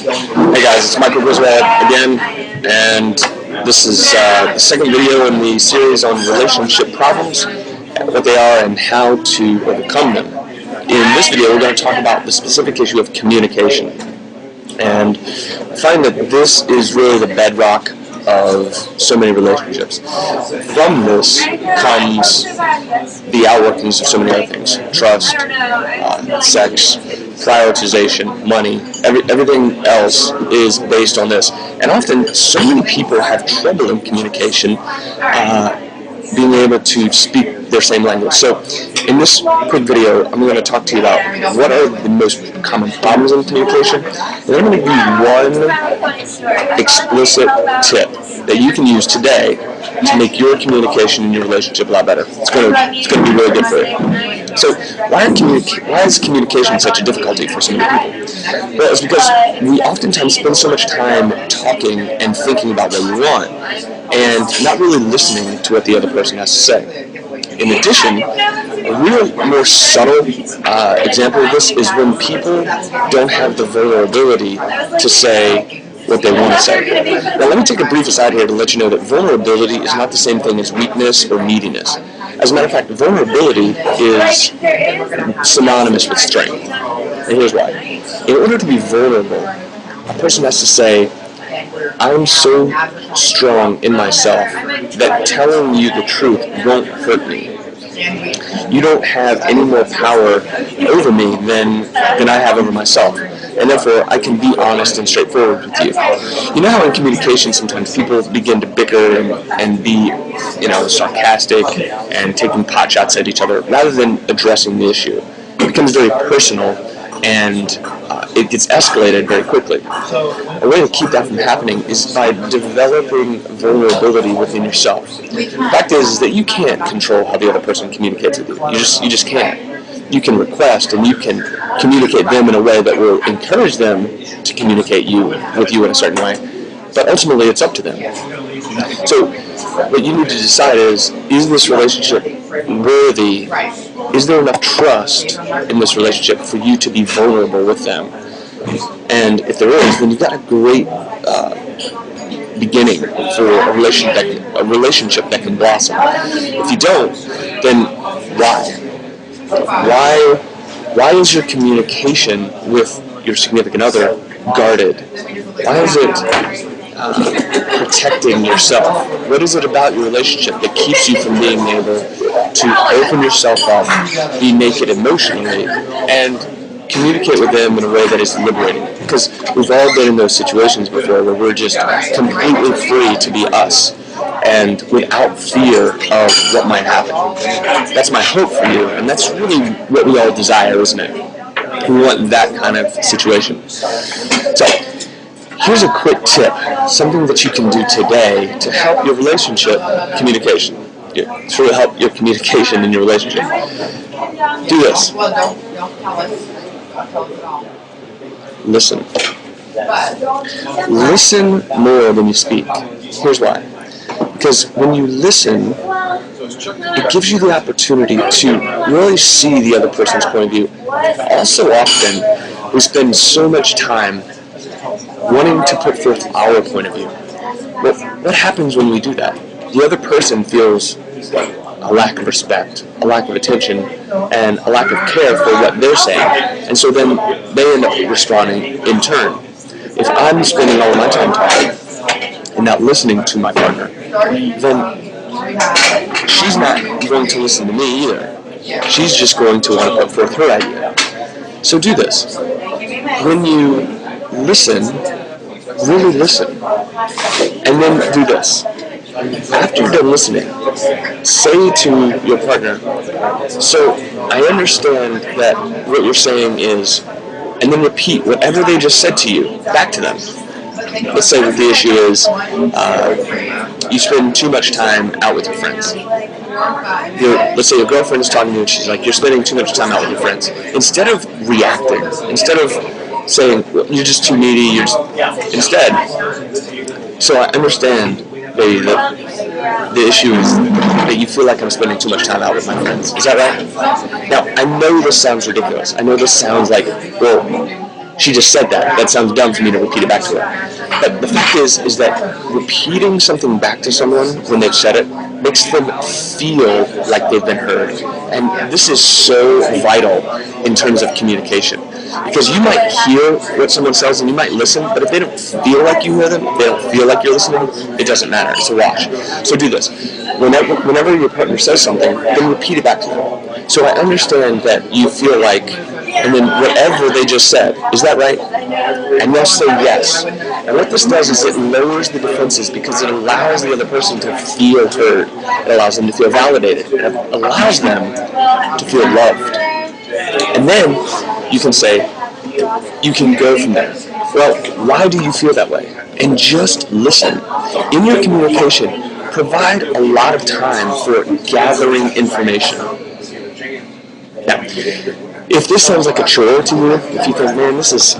Hey guys, it's Michael Griswold again, and this is the second video in the series on relationship problems, what they are, and how to overcome them. In this video, we're going to talk about the specific issue of communication, and I find that this is really the bedrock of so many relationships. From this comes the outworkings of so many other things: trust, sex, prioritization, money. Everything else is based on this. And often, so many people have trouble in communication, being able to speak their same language. So, in this quick video, I'm going to talk to you about what are the most common problems in communication, and I'm going to give you one explicit tip that you can use today to make your communication in your relationship a lot better. It's going to be really good for you. So, why is communication such a difficulty for so many people? Well, it's because we oftentimes spend so much time talking and thinking about what we want, and not really listening to what the other person has to say. In addition, a real more subtle example of this is when people don't have the vulnerability to say what they want to say. Now, let me take a brief aside here to let you know that vulnerability is not the same thing as weakness or neediness. As a matter of fact, vulnerability is synonymous with strength. And here's why. In order to be vulnerable, a person has to say, I'm so strong in myself that telling you the truth won't hurt me. You don't have any more power over me than I have over myself. And therefore, I can be honest and straightforward with you. You know how in communication sometimes people begin to bicker and be, sarcastic and taking pot shots at each other rather than addressing the issue. It becomes very personal and it gets escalated very quickly. A way to keep that from happening is by developing vulnerability within yourself. The fact is that you can't control how the other person communicates with you. You just can't. You can request and you can communicate them in a way that will encourage them to communicate with you in a certain way, but ultimately it's up to them. So what you need to decide is this relationship worthy? Is there enough trust in this relationship for you to be vulnerable with them? And if there is, then you've got a great beginning for a relationship that can blossom. If you don't, then why? Why is your communication with your significant other guarded? Why is it protecting yourself? What is it about your relationship that keeps you from being able to open yourself up, be naked emotionally, and communicate with them in a way that is liberating? Because we've all been in those situations before where we're just completely free to be us and without fear of what might happen. That's my hope for you, and that's really what we all desire, isn't it? We want that kind of situation. So, here's a quick tip, something that you can do today to help your relationship communication. To really help your communication in your relationship. Do this. Listen. Listen more than you speak. Here's why. Because when you listen, it gives you the opportunity to really see the other person's point of view. Also often, we spend so much time wanting to put forth our point of view. What happens when we do that? The other person feels a lack of respect, a lack of attention, and a lack of care for what they're saying. And so then they end up responding in turn. If I'm spending all of my time talking and not listening to my partner, then she's not going to listen to me either. She's just going to want to put forth her idea. So do this. When you listen, really listen. And then do this. After you're done listening, say to your partner, so I understand that what you're saying is, and then repeat whatever they just said to you back to them. Let's say that the issue is you spend too much time out with your friends. Let's say your girlfriend is talking to you and she's like, you're spending too much time out with your friends. Instead of reacting, instead of saying, well, you're just too needy, instead, so I understand, baby, that the issue is that you feel like I'm spending too much time out with my friends. Is that right? Now, I know this sounds ridiculous. I know this sounds like, well, She just said that. That sounds dumb for me to repeat it back to her. But the fact is that repeating something back to someone when they've said it makes them feel like they've been heard. And this is so vital in terms of communication. Because you might hear what someone says and you might listen, but if they don't feel like you hear them, if they don't feel like you're listening, it doesn't matter. It's a wash. So do this. Whenever your partner says something, then repeat it back to them. So I understand that you feel like, and then whatever they just said, is that right? And they'll say yes. And what this does is it lowers the defenses because it allows the other person to feel heard. It allows them to feel validated. It allows them to feel loved. And then you can say, you can go from there. Well, why do you feel that way? And just listen. In your communication, provide a lot of time for gathering information. Now, if this sounds like a chore to you, if you think, man, this is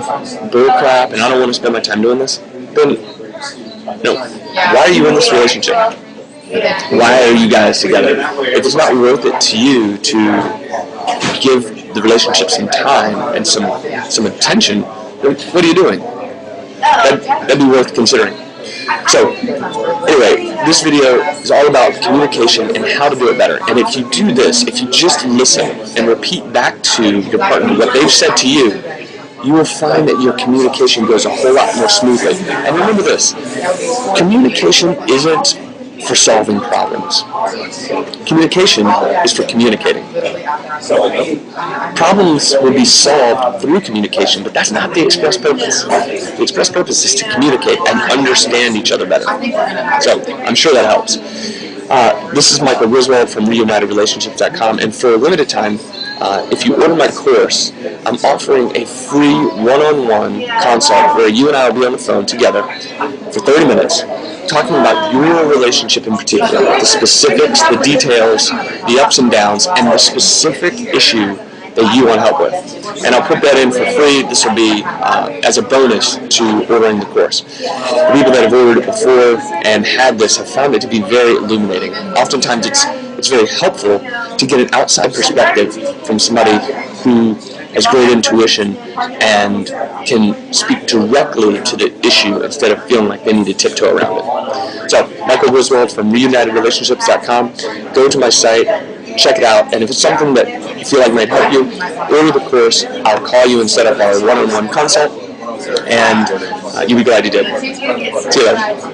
bull crap and I don't want to spend my time doing this, then no. Why are you in this relationship? Why are you guys together? If it's not worth it to you to give the relationship some time and some attention, then what are you doing? That'd be worth considering. So, anyway, this video is all about communication and how to do it better. And if you do this, if you just listen and repeat back to your partner what they've said to you, you will find that your communication goes a whole lot more smoothly. And remember this, communication isn't for solving problems. Communication is for communicating. Problems will be solved through communication, but that's not the express purpose. The express purpose is to communicate and understand each other better. So I'm sure that helps. This is Michael Griswold from ReunitedRelationships.com, and for a limited time, if you order my course, I'm offering a free one-on-one consult where you and I will be on the phone together for 30 minutes talking about your relationship in particular, the specifics, the details, the ups and downs, and the specific issue that you want help with. And I'll put that in for free. This will be as a bonus to ordering the course. The people that have ordered it before and had this have found it to be very illuminating. Oftentimes it's very helpful to get an outside perspective from somebody who has great intuition and can speak directly to the issue instead of feeling like they need to tiptoe around it. So, Michael Griswold from ReunitedRelationships.com. Go to my site, check it out, and if it's something that you feel like might help you, order the course. I'll call you and set up our one-on-one consult, and you'll be glad you did. See you later.